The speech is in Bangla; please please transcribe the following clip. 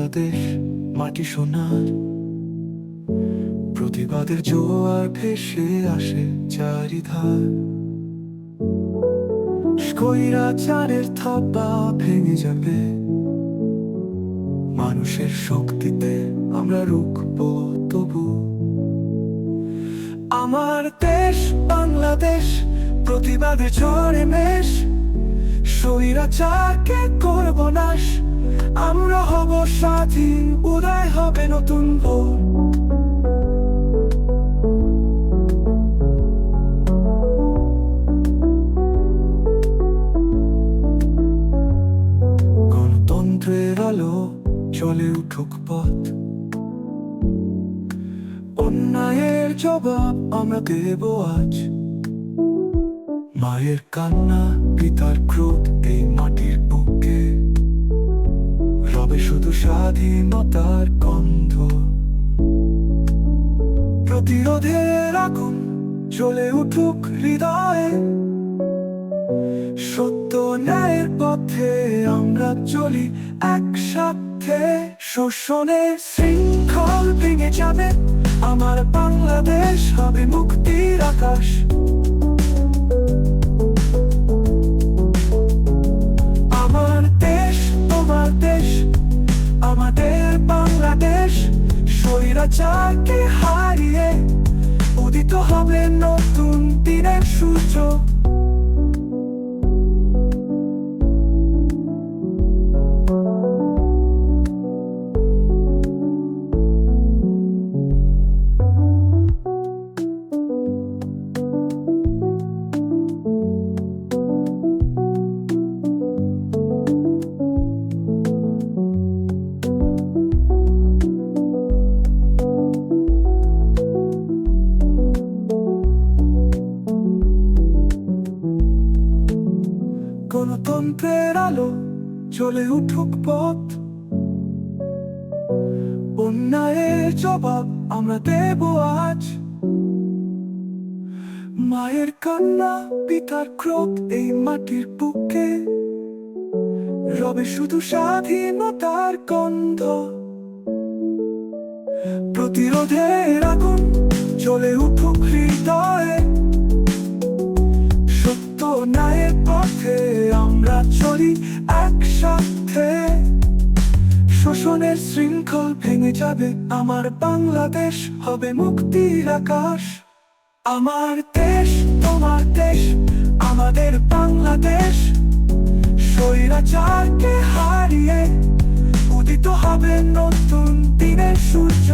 বাংলাদেশ মাটি সোনার, প্রতিবাদের জোয়ার ভেসে আসে চারিধার। স্বৈরাচারের থাবা ভেঙে যাবে, মানুষের শক্তিতে আমরা রুখবো তবু। আমার দেশ বাংলাদেশ, প্রতিবাদে ঝড়ে মেষ, স্বৈরাচারকে করব নাশ। আমরা হব স্বাধীন, উদয় হবে নতুন ভোর। গণতন্ত্রের আলো চলে উঠুক পথ, অন্যায়ের জবাব আমরা দেব আজ। মায়ের কান্না, পিতার ক্রোধ এই মাটির বুকে, রবে শুধু স্বাধীনতার গন্ধ। প্রতিরোধের আগুন জ্বলে উঠুক হৃদয়ে, সত্য ন্যায়ের পথে আমরা চলি একসাথে। শোষণের শৃঙ্খল ভেঙে যাবে, আমার বাংলাদেশ হবে মুক্তির আকাশ। আমার দেশ তোমার দেশ, আমাদের বাংলাদেশ, স্বৈরাচারকে হারিয়ে উদিত হবে নতুন দিনের সূর্য। গণতন্ত্রের আলো চলে উঠুক পথ, অন্যায়ের জবাব আমরা দেব আজ। মায়ের কান্না, পিতার ক্রোধ এই মাটির বুকে, রবে শুধু স্বাধীনতার গন্ধ। প্রতিরোধের আগুন জ্বলে উঠুক হৃদয়ে, সত্য ন্যায়ের পথে আমরা চলি একসাথে। শোষণের শৃঙ্খল ভেঙে যাবে, আমার বাংলাদেশ হবে মুক্তির আকাশ। আমার দেশ তোমার দেশ, আমাদের বাংলাদেশ, স্বৈরাচারকে হারিয়ে উদিত হবে নতুন দিনের সূর্য।